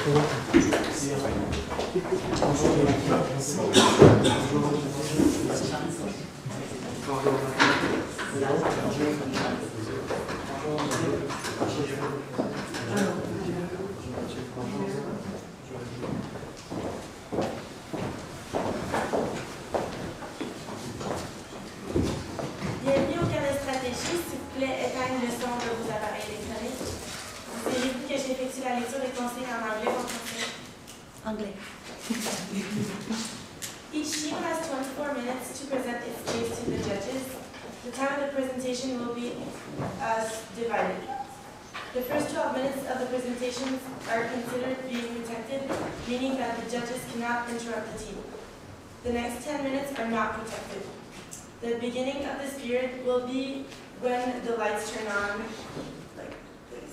Bienvenue au cadre de stratégie. S'il vous plaît, éteignez le son de vos appareils électroniques. Désirez-vous que j'effectue la lecture des consignes en anglais ou en français? Anglais. Each team has 24 minutes to present its case to the judges. The time of the presentation will be divided. The first 12 minutes of the presentations are considered being protected, meaning that the judges cannot interrupt the team. The next 10 minutes are not protected. The beginning of this period will be when the lights turn on, like this.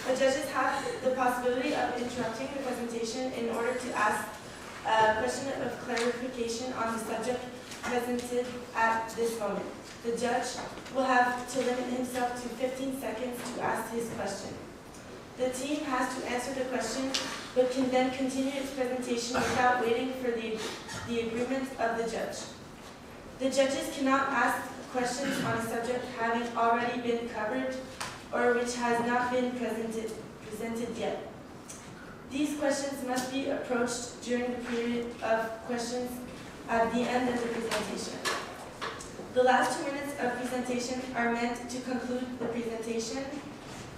The judges have the possibility of interrupting the presentation in order to ask a question of clarification on the subject presented at this moment. The judge will have to limit himself to 15 seconds to ask his question. The team has to answer the question, but can then continue its presentation without waiting for the agreement of the judge. The judges cannot ask questions on a subject having already been covered or which has not been presented yet. These questions must be approached during the period of questions at the end of the presentation. The last 2 minutes of presentation are meant to conclude the presentation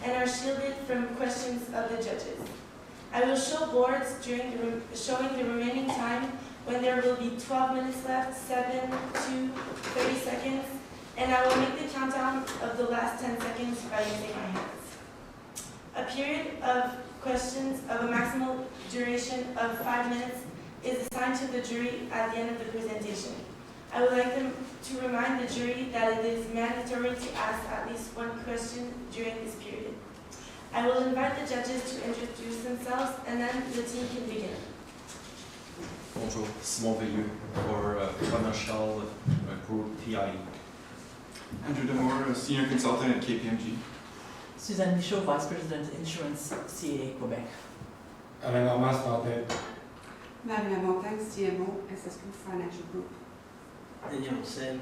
and are shielded from questions of the judges. I will show boards during showing the remaining time when there will be 12 minutes left, 7 to 30 seconds, and I will make the countdown of the last 10 seconds by using my hands. A period of questions of a maximal duration of 5 minutes is assigned to the jury at the end of the presentation. I would like them to remind the jury that it is mandatory to ask at least one question during this period. I will invite the judges to introduce themselves and then the team can begin. Bonjour, Simon Veilleux for Commercial Group TI. Andrew Demore, Senior Consultant at KPMG. Suzanne Michaud, Vice President, Insurance, CA Quebec. Alain Normand, Stantec. Marie Lamontagne, CMO, SS Group Financial Group. Daniel Roussel,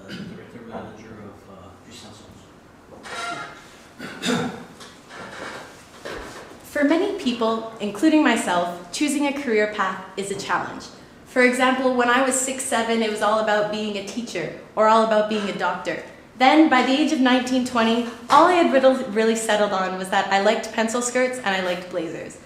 Director Manager of Puissance 11. For many people, including myself, choosing a career path is a challenge. For example, when I was 6-7, it was all about being a teacher or all about being a doctor. Then, by the age of 19, 20, all I had really settled on was that I liked pencil skirts and I liked blazers.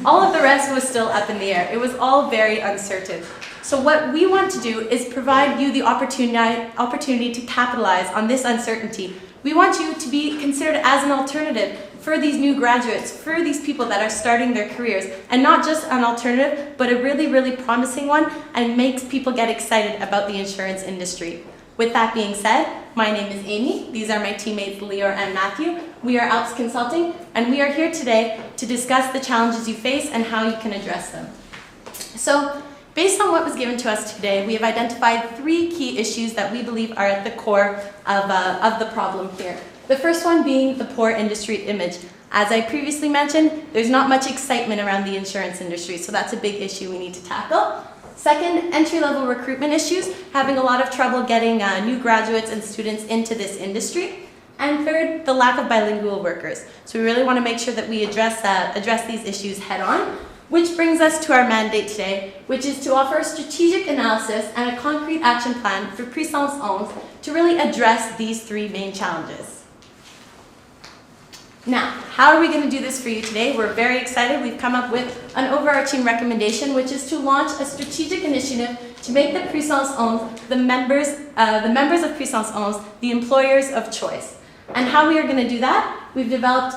All of the rest was still up in the air. It was all very uncertain. So what we want to do is provide you the opportunity to capitalize on this uncertainty. We want you to be considered as an alternative for these new graduates, for these people that are starting their careers, and not just an alternative, but a really, really promising one, and makes people get excited about the insurance industry. With that being said, my name is Amy. These are my teammates Leor and Matthew. We are Alps Consulting, and we are here today to discuss the challenges you face and how you can address them. So, based on what was given to us today, we have identified 3 key issues that we believe are at the core of the problem here. The first one being the poor industry image. As I previously mentioned, there's not much excitement around the insurance industry, so that's a big issue we need to tackle. Second, entry-level recruitment issues, having a lot of trouble getting new graduates and students into this industry. And third, the lack of bilingual workers. So we really want to make sure that we address these issues head-on. Which brings us to our mandate today, which is to offer a strategic analysis and a concrete action plan for Puissance 11 to really address these 3 main challenges. Now, how are we going to do this for you today? We're very excited. We've come up with an overarching recommendation, which is to launch a strategic initiative to make the Puissance 11, the members of Puissance 11, the employers of choice. And how we are going to do that? We've developed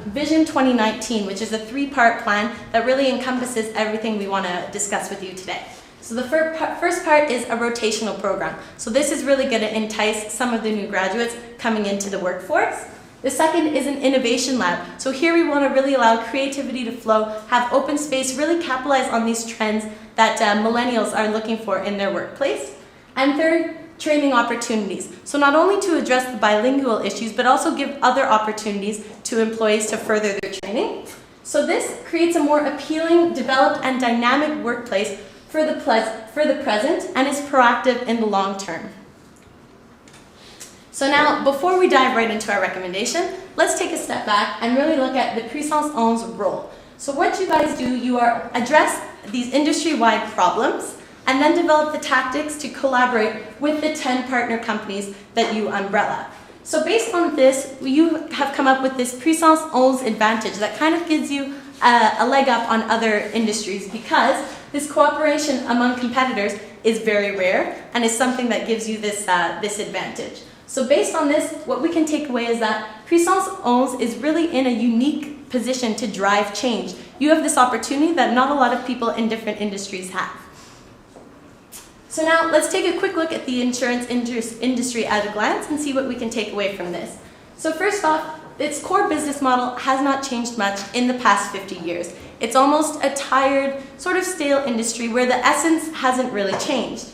Vision 2019, which is a 3-part plan that really encompasses everything we want to discuss with you today. So the first part is a rotational program. So this is really going to entice some of the new graduates coming into the workforce. The second is an innovation lab. So here we want to really allow creativity to flow, have open space, really capitalize on these trends that millennials are looking for in their workplace. And third, training opportunities. So not only to address the bilingual issues, but also give other opportunities to employees to further their training. So this creates a more appealing, developed, and dynamic workplace for the present and is proactive in the long term. So now, before we dive right into our recommendation, let's take a step back and really look at the Puissance 11's role. So what you guys do, you are address these industry-wide problems and then develop the tactics to collaborate with the 10 partner companies that you umbrella. So based on this, you have come up with this Puissance 11 advantage that kind of gives you a leg up on other industries because this cooperation among competitors is very rare and is something that gives you this advantage. So based on this, what we can take away is that Puissance 11 is really in a unique position to drive change. You have this opportunity that not a lot of people in different industries have. So now let's take a quick look at the insurance industry at a glance and see what we can take away from this. So first off, its core business model has not changed much in the past 50 years. It's almost a tired, sort of stale industry where the essence hasn't really changed.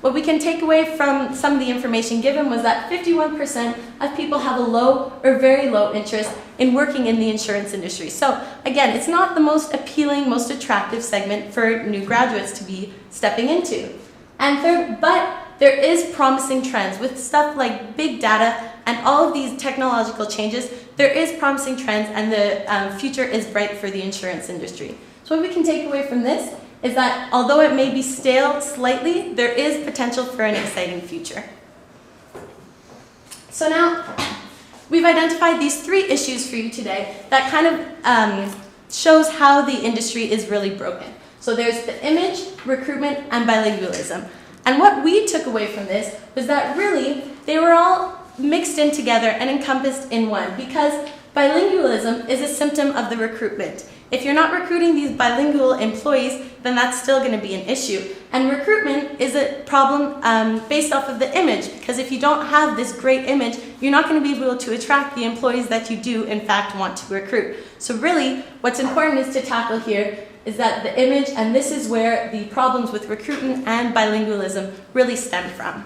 What we can take away from some of the information given was that 51% of people have a low or very low interest in working in the insurance industry. So again, it's not the most appealing, most attractive segment for new graduates to be stepping into. And third, but there is promising trends with stuff like big data and all of these technological changes. There is promising trends and the future is bright for the insurance industry. So what we can take away from this is that although it may be stale slightly, there is potential for an exciting future. So now, we've identified these 3 issues for you today that kind of shows how the industry is really broken. So there's the image, recruitment, and bilingualism. And what we took away from this was that really, they were all mixed in together and encompassed in one because bilingualism is a symptom of the recruitment. If you're not recruiting these bilingual employees, then that's still going to be an issue. And recruitment is a problem based off of the image, because if you don't have this great image, you're not going to be able to attract the employees that you do, in fact, want to recruit. So really, what's important is to tackle here is that the image, and this is where the problems with recruitment and bilingualism really stem from.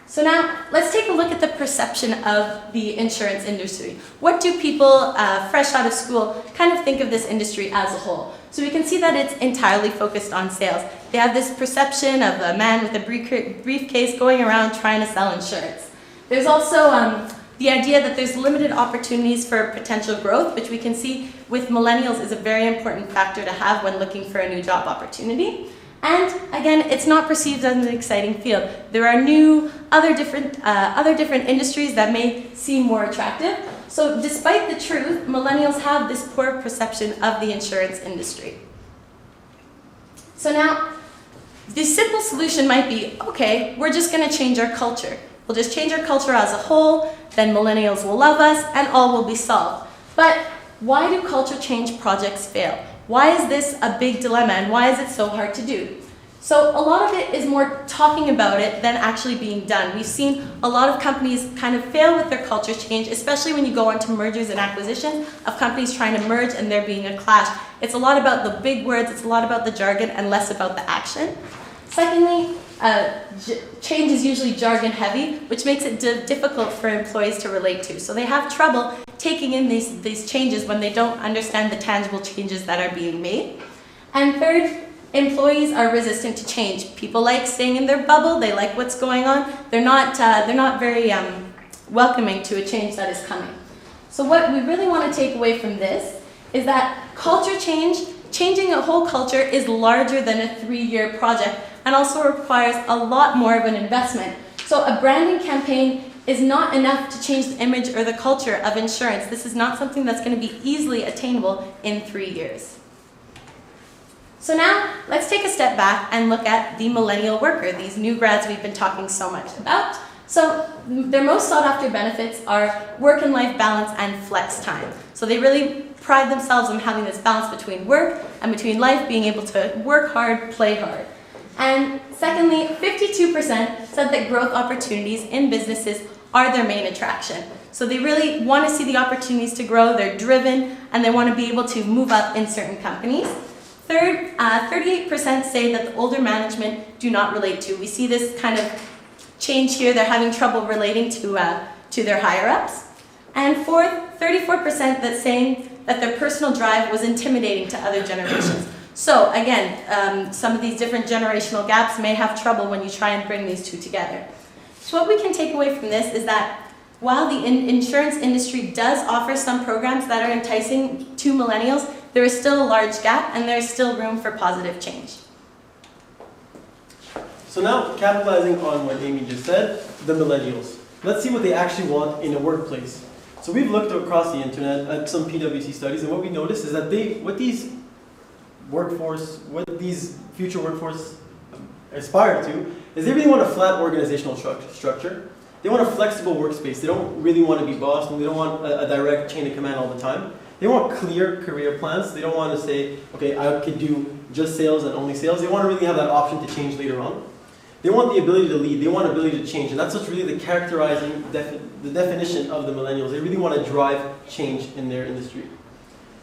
So now, let's take a look at the perception of the insurance industry. What do people fresh out of school kind of think of this industry as a whole? So we can see that it's entirely focused on sales. They have this perception of a man with a briefcase going around trying to sell insurance. There's also the idea that there's limited opportunities for potential growth, which we can see with millennials is a very important factor to have when looking for a new job opportunity. And again, it's not perceived as an exciting field. There are other different industries that may seem more attractive. So despite the truth, millennials have this poor perception of the insurance industry. So now, the simple solution might be, okay, we're just going to change our culture. We'll just change our culture as a whole, then millennials will love us, and all will be solved. But why do culture change projects fail? Why is this a big dilemma and why is it so hard to do? So a lot of it is more talking about it than actually being done. We've seen a lot of companies kind of fail with their culture change, especially when you go on to mergers and acquisitions of companies trying to merge and there being a clash. It's a lot about the big words, it's a lot about the jargon and less about the action. Secondly, change is usually jargon heavy, which makes it difficult for employees to relate to. So they have trouble taking in these changes when they don't understand the tangible changes that are being made. And third, employees are resistant to change. People like staying in their bubble, they like what's going on. They're not very welcoming to a change that is coming. So what we really want to take away from this is that culture change, changing a whole culture is larger than a 3-year project and also requires a lot more of an investment. So a branding campaign is not enough to change the image or the culture of insurance. This is not something that's going to be easily attainable in 3 years. So now, let's take a step back and look at the millennial worker, these new grads we've been talking so much about. So their most sought after benefits are work and life balance and flex time. So they really pride themselves on having this balance between work and between life, being able to work hard, play hard. And secondly, 52% said that growth opportunities in businesses are their main attraction. So they really want to see the opportunities to grow, they're driven, and they want to be able to move up in certain companies. Third, 38% say that the older management do not relate to. We see this kind of change here. They're having trouble relating to their higher-ups. And fourth, 34% that saying that their personal drive was intimidating to other generations. So again, some of these different generational gaps may have trouble when you try and bring these two together. So what we can take away from this is that while the insurance industry does offer some programs that are enticing to millennials, there is still a large gap and there is still room for positive change. So now, capitalizing on what Amy just said, the millennials. Let's see what they actually want in a workplace. So we've looked across the internet at some PwC studies, and what we noticed is that what these future workforce aspire to is they really want a flat organizational structure. They want a flexible workspace. They don't really want to be bossed, and they don't want a direct chain of command all the time. They want clear career plans. They don't want to say, okay, I could do just sales and only sales. They want to really have that option to change later on. They want the ability to lead. They want the ability to change. And that's what's really the characterizing, the definition of the millennials. They really want to drive change in their industry.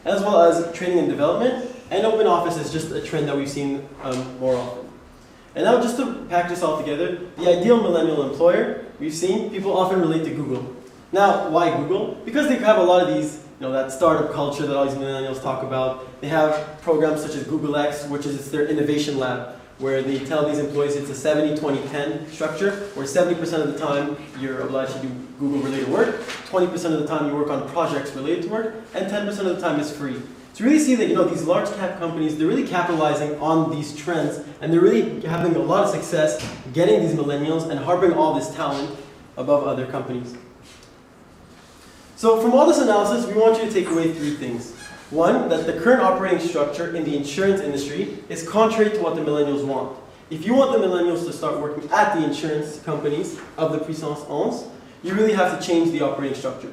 As well as training and development. And open office is just a trend that we've seen more often. And now just to pack this all together, the ideal millennial employer, we've seen people often relate to Google. Now, why Google? Because they have a lot of these, that startup culture that all these millennials talk about. They have programs such as Google X, which is their innovation lab, where they tell these employees it's a 70-20-10 structure, where 70% of the time you're obliged to do Google-related work, 20% of the time you work on projects related to work, and 10% of the time is free. So you really see that these large cap companies, they're really capitalizing on these trends, and they're really having a lot of success getting these millennials and harboring all this talent above other companies. So from all this analysis, we want you to take away 3 things. One, that the current operating structure in the insurance industry is contrary to what the millennials want. If you want the millennials to start working at the insurance companies of the Puissance 11, you really have to change the operating structure.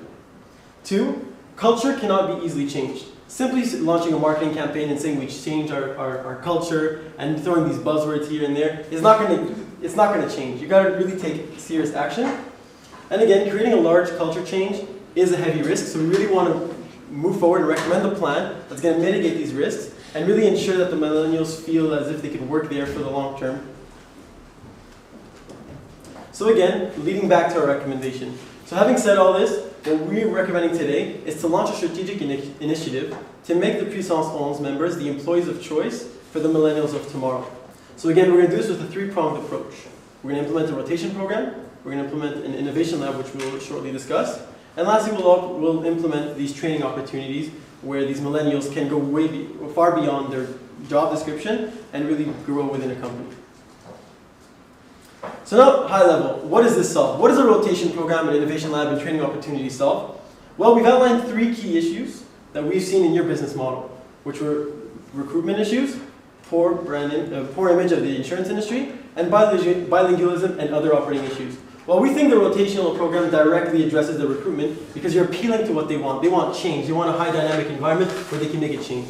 2, culture cannot be easily changed. Simply launching a marketing campaign and saying we change our culture and throwing these buzzwords here and there is not going to change. You've got to really take serious action. And again, creating a large culture change is a heavy risk, so we really want to move forward and recommend a plan that's going to mitigate these risks and really ensure that the millennials feel as if they can work there for the long term. So again, leading back to our recommendation. So having said all this, what we're recommending today is to launch a strategic initiative to make the Puissance 11 members the employees of choice for the millennials of tomorrow. So again, we're going to do this with a 3-pronged approach. We're going to implement a rotation program, we're going to implement an innovation lab, which we'll shortly discuss, and lastly, we'll implement these training opportunities where these millennials can go far beyond their job description and really grow within a company. So now, high level, what does this solve? What does a rotation program, an innovation lab, and training opportunity solve? Well, we've outlined 3 key issues that we've seen in your business model, which were recruitment issues, poor image of the insurance industry, and bilingualism and other operating issues. Well, we think the rotational program directly addresses the recruitment because you're appealing to what they want. They want change. They want a high dynamic environment where they can make a change.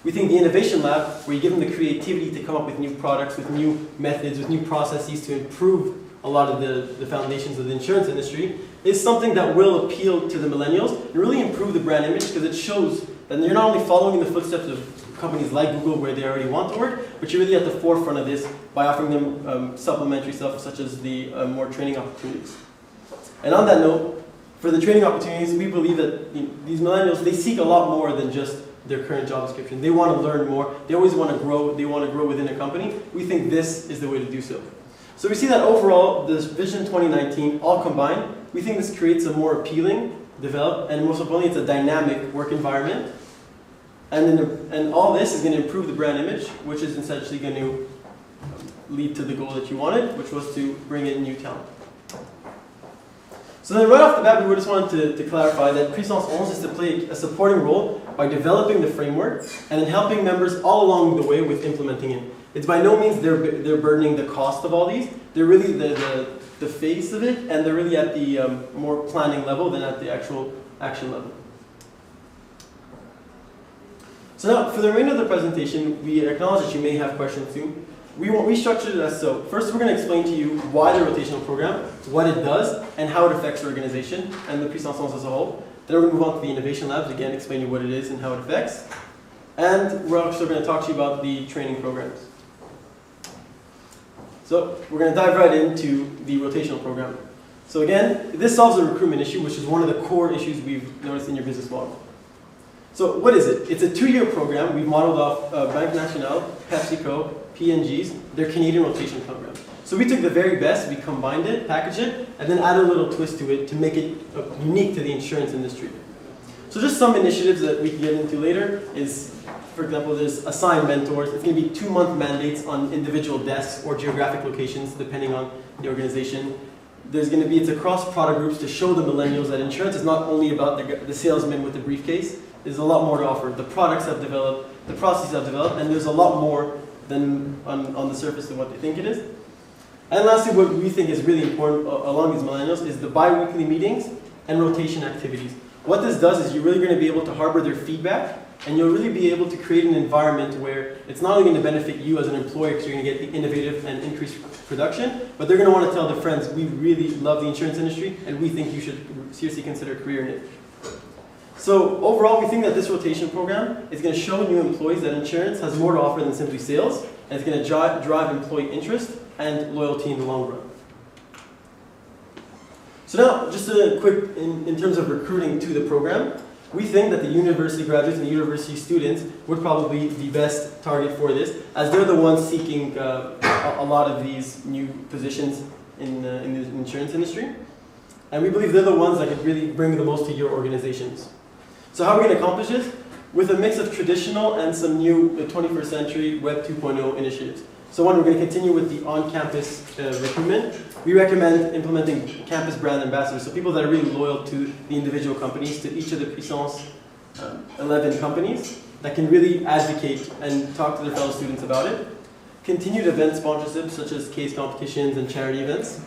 We think the innovation lab, where you give them the creativity to come up with new products, with new methods, with new processes to improve a lot of the foundations of the insurance industry, is something that will appeal to the millennials and really improve the brand image because it shows that you're not only following in the footsteps of companies like Google where they already want to work, but you're really at the forefront of this by offering them supplementary stuff such as the more training opportunities. And on that note, for the training opportunities, we believe that these millennials, they seek a lot more than just their current job description. They want to learn more. They always want to grow. They want to grow within a company. We think this is the way to do so. So we see that overall, this Vision 2019, all combined, we think this creates a more appealing, developed, and most importantly, it's a dynamic work environment. And all this is going to improve the brand image, which is essentially going to lead to the goal that you wanted, which was to bring in new talent. So then right off the bat, we just wanted to clarify that Puissance 11 is to play a supporting role by developing the framework and then helping members all along the way with implementing it. It's by no means they're burdening the cost of all these. They're really the face of it, and they're really at the more planning level than at the actual action level. So now, for the remainder of the presentation, we acknowledge that you may have questions too. We structured it as so. First, we're going to explain to you why the rotational program, what it does, and how it affects the organization and the Puissance 11 as a whole. Then we're going to move on to the innovation labs, again, explain you what it is and how it affects. And we're also going to talk to you about the training programs. So we're going to dive right into the rotational program. So again, this solves a recruitment issue, which is one of the core issues we've noticed in your business model. So what is it? It's a 2-year program. We've modeled off Banque Nationale, PepsiCo, P&G's, their Canadian rotation program. So we took the very best, we combined it, packaged it, and then added a little twist to it to make it unique to the insurance industry. So just some initiatives that we can get into later is, for example, there's assigned mentors. It's going to be 2-month mandates on individual desks or geographic locations, depending on the organization. There's going to be, it's across product groups to show the millennials that insurance is not only about the salesman with the briefcase. There's a lot more to offer. The products have developed, the processes have developed, and there's a lot more than on the surface of what they think it is. And lastly, what we think is really important along these millennials is the bi-weekly meetings and rotation activities. What this does is you're really going to be able to harbor their feedback, and you'll really be able to create an environment where it's not only going to benefit you as an employer because you're going to get the innovative and increased production, but they're going to want to tell their friends, we really love the insurance industry and we think you should seriously consider a career in it. So overall, we think that this rotation program is going to show new employees that insurance has more to offer than simply sales, and it's going to drive employee interest and loyalty in the long run. So now, just a quick, in terms of recruiting to the program, we think that the university graduates and the university students would probably be the best target for this, as they're the ones seeking a lot of these new positions in the insurance industry. And we believe they're the ones that could really bring the most to your organizations. So how are we going to accomplish this? With a mix of traditional and some new 21st century Web 2.0 initiatives. So one, we're going to continue with the on-campus recruitment. We recommend implementing campus brand ambassadors, so people that are really loyal to the individual companies, to each of the Puissance 11 companies, that can really advocate and talk to their fellow students about it. Continued event sponsorships, such as case competitions and charity events.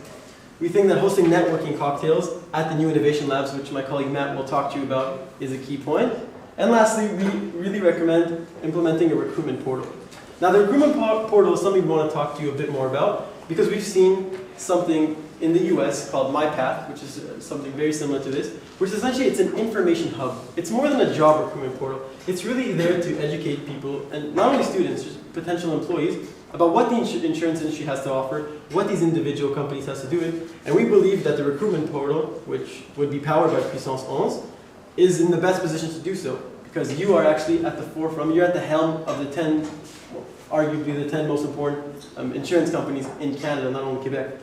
We think that hosting networking cocktails at the new innovation labs, which my colleague Matt will talk to you about, is a key point. And lastly, we really recommend implementing a recruitment portal. Now, the recruitment portal is something we want to talk to you a bit more about, because we've seen something in the US called MyPath, which is something very similar to this, which essentially it's an information hub. It's more than a job recruitment portal. It's really there to educate people, and not only students, just potential employees, about what the insurance industry has to offer, what these individual companies has to do it. And we believe that the recruitment portal, which would be powered by Puissance 11, is in the best position to do so, because you are actually at the forefront, you're at the helm of the 10, arguably the 10 most important insurance companies in Canada, not only Quebec.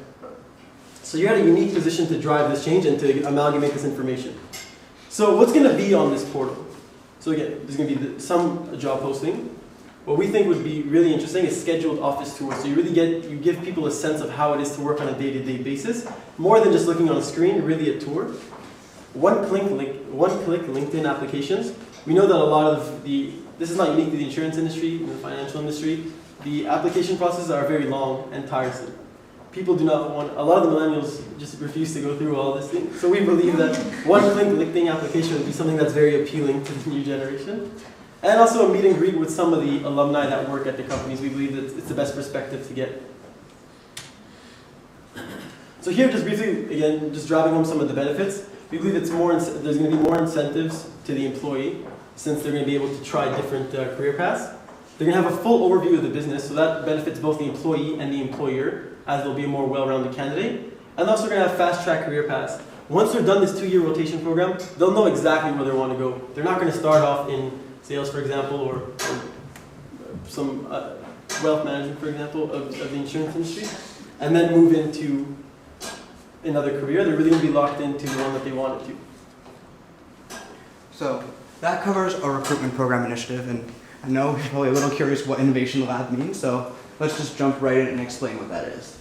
So you're at a unique position to drive this change and to amalgamate this information. So what's going to be on this portal? So again, there's going to be some job posting. What we think would be really interesting is scheduled office tours. So you give people a sense of how it is to work on a day-to-day basis, more than just looking on a screen, really a tour. One-click LinkedIn applications. We know that a lot of this is not unique to the insurance industry and the financial industry. The application processes are very long and tiresome. People do not want, a lot of the millennials just refuse to go through all this thing. So we believe that one-click LinkedIn application would be something that's very appealing to the new generation. And also a meet and greet with some of the alumni that work at the companies. We believe that it's the best perspective to get. So here, just briefly, again, just driving home some of the benefits. We believe there's going to be more incentives to the employee, since they're going to be able to try different career paths. They're going to have a full overview of the business, so that benefits both the employee and the employer, as they'll be a more well-rounded candidate. And also going to have fast-track career paths. Once they're done this 2-year rotation program, they'll know exactly where they want to go. They're not going to start off in sales, for example, or some wealth management, for example, of the insurance industry, and then move into another career. They're really going to be locked into the one that they wanted to. So that covers our recruitment program initiative, and I know you're probably a little curious what Innovation Lab means, so let's just jump right in and explain what that is.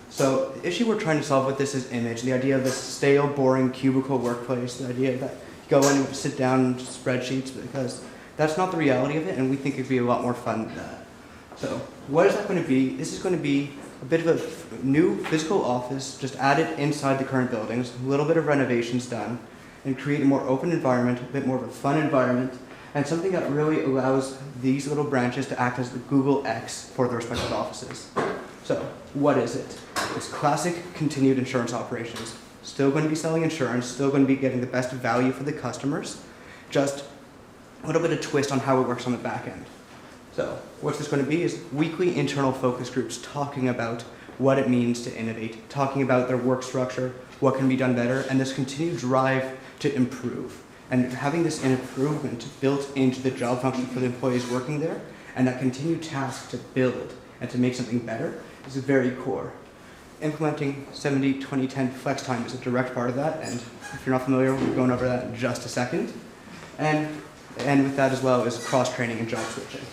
So the issue we're trying to solve with this is image, the idea of this stale, boring cubicle workplace, the idea that you go in and sit down and spreadsheets, because that's not the reality of it, and we think it'd be a lot more fun than that. So what is that going to be? This is going to be a bit of a new physical office, just added inside the current buildings, a little bit of renovations done, and create a more open environment, a bit more of a fun environment, and something that really allows these little branches to act as the Google X for the respective offices. So what is it? It's classic continued insurance operations. Still going to be selling insurance, still going to be getting the best value for the customers, just a little bit of twist on how it works on the back end. So what's this going to be is weekly internal focus groups talking about what it means to innovate, talking about their work structure, what can be done better, and this continued drive to improve. And having this improvement built into the job function for the employees working there, and that continued task to build and to make something better is very core. Implementing 70-20-10 flex time is a direct part of that, and if you're not familiar, we'll be going over that in just a second. And with that as well is cross-training and job switching.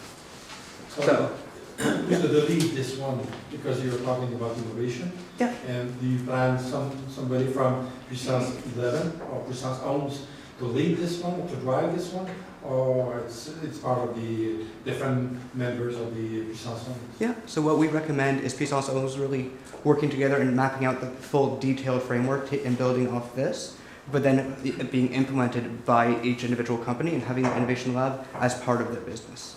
So, Who's the lead this one? Because you're talking about innovation. Yeah. And do you plan somebody from Puissance 11 or Puissance 11 to lead this one, to drive this one? Or it's part of the different members of the Puissance 11? Yeah, so what we recommend is Puissance 11 really working together and mapping out the full detailed framework and building off this, but then it being implemented by each individual company and having the innovation lab as part of their business.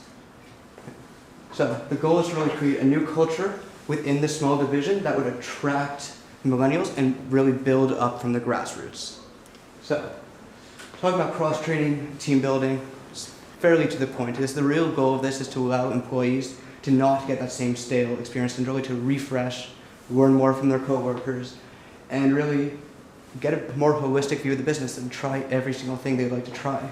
So the goal is to really create a new culture within the small division that would attract millennials and really build up from the grassroots. So talking about cross-training, team building, it's fairly to the point. The real goal of this is to allow employees to not get that same stale experience and really to refresh, learn more from their coworkers, and really get a more holistic view of the business and try every single thing they'd like to try.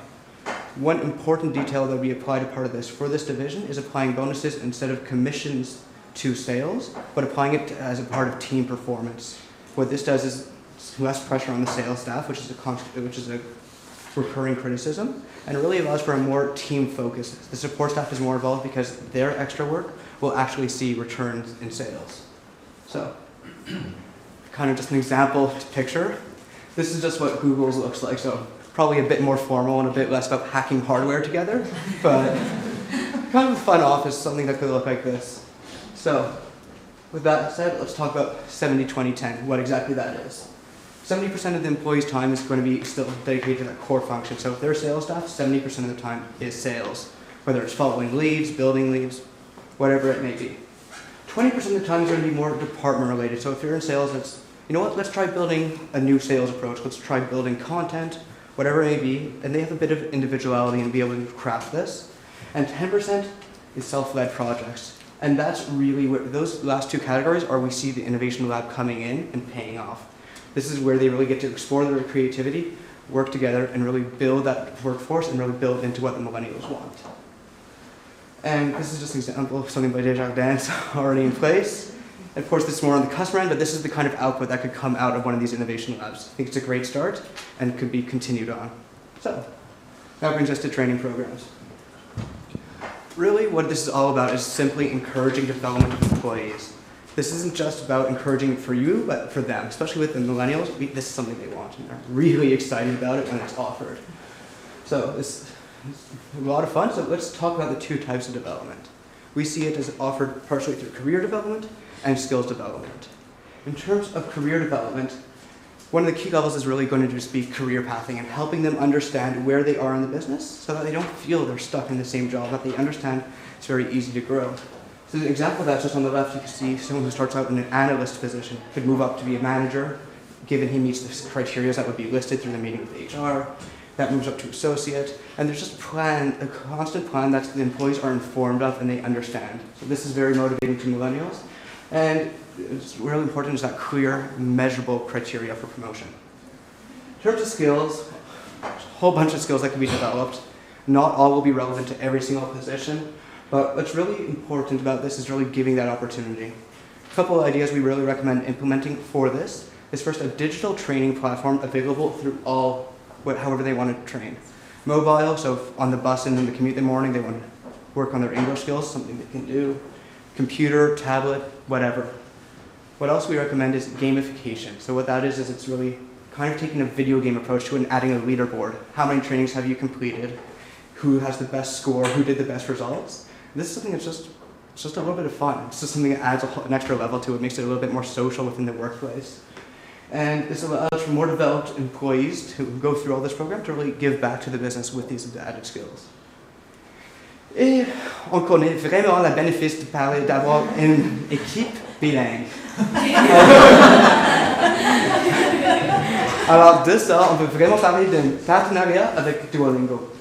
One important detail that we apply to part of this for this division is applying bonuses instead of commissions to sales, but applying it as a part of team performance. What this does is less pressure on the sales staff, which is a recurring criticism, and it really allows for a more team focus. The support staff is more involved because their extra work will actually see returns in sales. So, kind of just an example to picture. This is just what Google's looks like. So probably a bit more formal and a bit less about hacking hardware together, but kind of a fun office, something that could look like this. So with that said, let's talk about 70-20-10, what exactly that is. 70% of the employee's time is going to be still dedicated to that core function. So if they're sales staff, 70% of the time is sales, whether it's following leads, building leads, whatever it may be. 20% of the time is going to be more department related. So if you're in sales, it's, you know what, let's try building a new sales approach. Let's try building content, whatever it may be, and they have a bit of individuality and be able to craft this. And 10% is self-led projects. And that's really where those last two categories are we see the innovation lab coming in and paying off. This is where they really get to explore their creativity, work together, and really build that workforce and really build into what the millennials want. And this is just an example of something by Desjardins already in place. Of course, this is more on the customer end, but this is the kind of output that could come out of one of these innovation labs. I think it's a great start and could be continued on. So, that brings us to training programs. Really, what this is all about is simply encouraging development of employees. This isn't just about encouraging for you, but for them, especially with the millennials. This is something they want, and they're really excited about it when it's offered. So, it's a lot of fun. So, let's talk about the two types of development. We see it as offered partially through career development and skills development. In terms of career development, one of the key levels is really going to just be career pathing and helping them understand where they are in the business so that they don't feel they're stuck in the same job, that they understand it's very easy to grow. So an example of that, just on the left, you can see someone who starts out in an analyst position could move up to be a manager, given he meets the criteria that would be listed through the meeting with HR. That moves up to associate, and there's just a constant plan that the employees are informed of and they understand. So this is very motivating to millennials. And it's really important is that clear, measurable criteria for promotion. In terms of skills, a whole bunch of skills that can be developed. Not all will be relevant to every single position, but what's really important about this is really giving that opportunity. A couple of ideas we really recommend implementing for this is first a digital training platform available through however they want to train. Mobile, so if on the bus and in the commute in the morning, they want to work on their English skills, something they can do. Computer, tablet, whatever. What else we recommend is gamification. So what that is it's really kind of taking a video game approach to it and adding a leaderboard. How many trainings have you completed? Who has the best score? Who did the best results? This is something that's just a little bit of fun. It's just something that adds an extra level to it, makes it a little bit more social within the workplace. And this allows for more developed employees to go through all this program to really give back to the business with these added skills. Et on connaît vraiment le bénéfice de parler d'avoir une équipe bilingue. Alors de ça, on peut vraiment parler d'un partenariat avec Duolingo.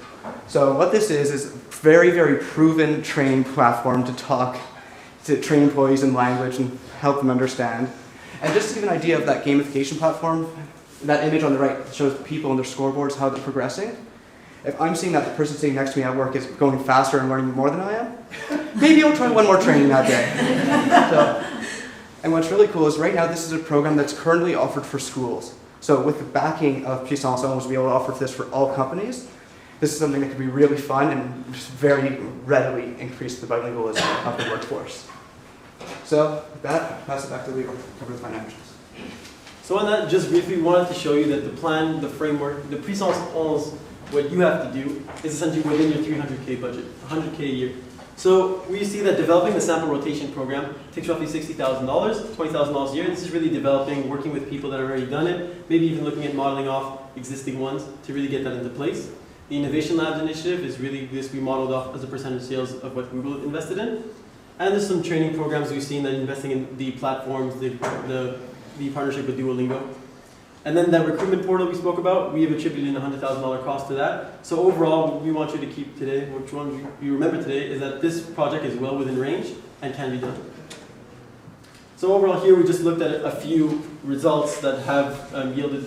So what this is very, very proven trained platform to talk to train employees in language and help them understand. And just to give an idea of that gamification platform, that image on the right shows people on their scoreboards, how they're progressing. If I'm seeing that the person sitting next to me at work is going faster and learning more than I am, maybe I'll try one more training that day. And what's really cool is right now this is a program that's currently offered for schools. So with the backing of Puissance 11, we'll be able to offer this for all companies. This is something that could be really fun and just very readily increase the bilingualism of the workforce. So with that, pass it back to Leo to cover the financials. So on that, just briefly wanted to show you that the plan, the framework, the Puissance 11, what you have to do is essentially within your 300K budget, 100K a year. So we see that developing the sample rotation program takes roughly $60,000, $20,000 a year. This is really developing, working with people that have already done it, maybe even looking at modeling off existing ones to really get that into place. The Innovation Labs initiative is really this we modeled off as a percentage of sales of what Google invested in. And there's some training programs we've seen that investing in the platforms, the partnership with Duolingo. And then that recruitment portal we spoke about, we have attributed a $100,000 cost to that. So overall, what we want you to keep today, which one you remember today, is that this project is well within range and can be done. So overall here, we just looked at a few results that have yielded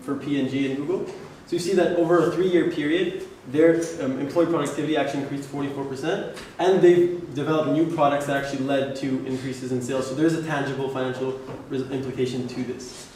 for P&G and Google. So you see that over a 3-year period, their employee productivity actually increased 44%, and they've developed new products that actually led to increases in sales. So there's a tangible financial implication to this.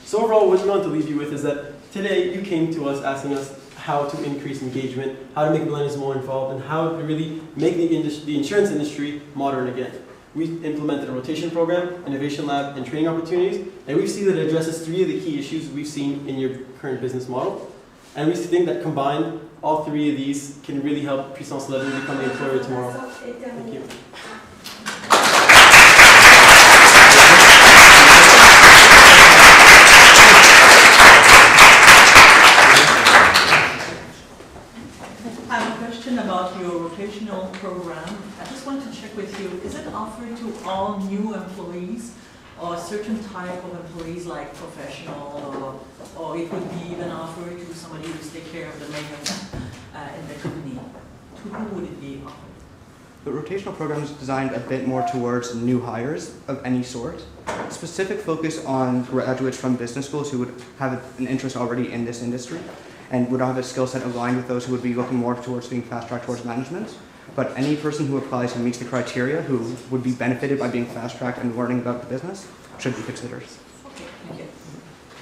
So overall, what we want to leave you with is that today you came to us asking us how to increase engagement, how to make millennials more involved, and how to really make the insurance industry modern again. We implemented a rotation program, innovation lab, and training opportunities, and we see that it addresses 3 of the key issues we've seen in your current business model. And we think that combined, all 3 of these can really help Puissance 11 become the employer of tomorrow. Thank you. I have a question about your rotational program. I just want to check with you, is it offered to all new employees or a certain type of employees like professional, or it would be even offered to somebody who's take care of the maintenance in the company? To who would it be offered? The rotational program is designed a bit more towards new hires of any sort. Specific focus on graduates from business schools who would have an interest already in this industry and would have a skill set aligned with those who would be looking more towards being fast-tracked towards management. But any person who applies and meets the criteria who would be benefited by being fast-tracked and learning about the business should be considered. Okay, thank you.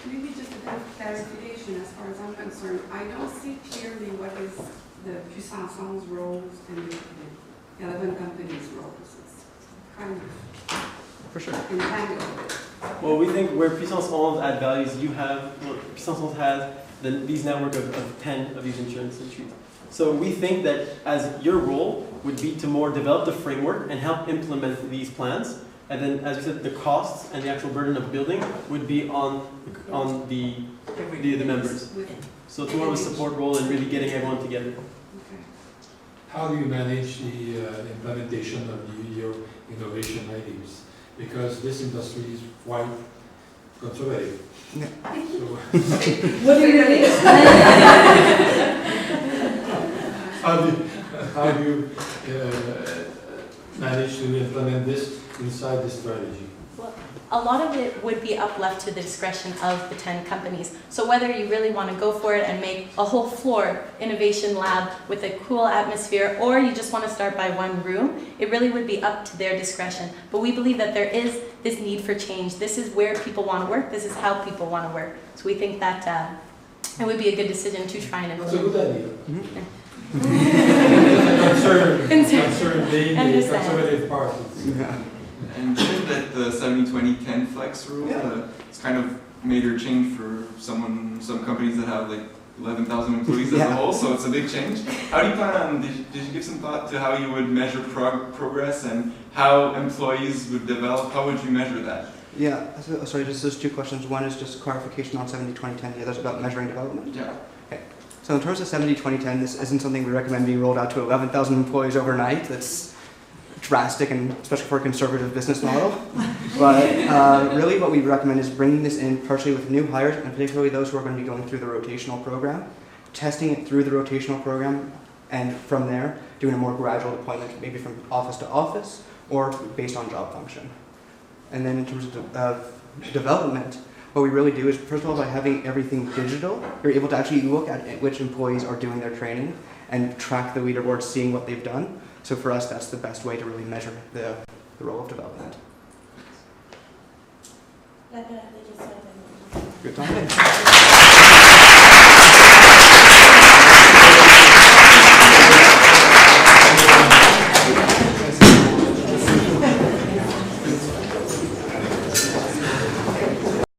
Maybe just a bit of clarification as far as I'm concerned. I don't see clearly what is the Puissance 11's roles and the 11 companies' roles. It's kind of For sure. entangled. Well, we think where Puissance 11 add values, you have, Puissance 11 has these network of 10 of these insurance industries. So we think that as your role would be to more develop the framework and help implement these plans. And then, as you said, the costs and the actual burden of building would be on the members. So it's more of a support role and really getting everyone together. Okay. How do you manage the implementation of your innovation ideas? Because this industry is quite conservative. Yeah. So, What do you mean? how do you manage to implement this inside the strategy? Well, a lot of it would be up left to the discretion of the 10 companies. So whether you really want to go for it and make a whole floor innovation lab with a cool atmosphere, or you just want to start by one room, it really would be up to their discretion. But we believe that there is this need for change. This is where people want to work. This is how people want to work. So we think that it would be a good decision to try and That's a implement. good idea. Mm-hmm. Concern being the Understand. conservative party. Yeah. And given that the 70-20-10 flex rule, it's kind of major change for some companies that have like 11,000 employees as a whole, so it's a big change. How do you plan on, did you give some thought to how you would measure progress and how employees would develop? How would you measure that? Yeah, so, sorry, just those 2 questions. One is just clarification on 70-20-10, the other is about measuring development. Yeah. Okay. So in terms of 70-20-10, this isn't something we recommend being rolled out to 11,000 employees overnight. That's drastic, and especially for a conservative business model. But really what we recommend is bringing this in partially with new hires, and particularly those who are going to be going through the rotational program, testing it through the rotational program, and from there, doing a more gradual deployment, maybe from office to office, or based on job function. And then in terms of development, what we really do is, first of all, by having everything digital, you're able to actually look at which employees are doing their training and track the leaderboard, seeing what they've done. So for us, that's the best way to really measure the role of development. Good time.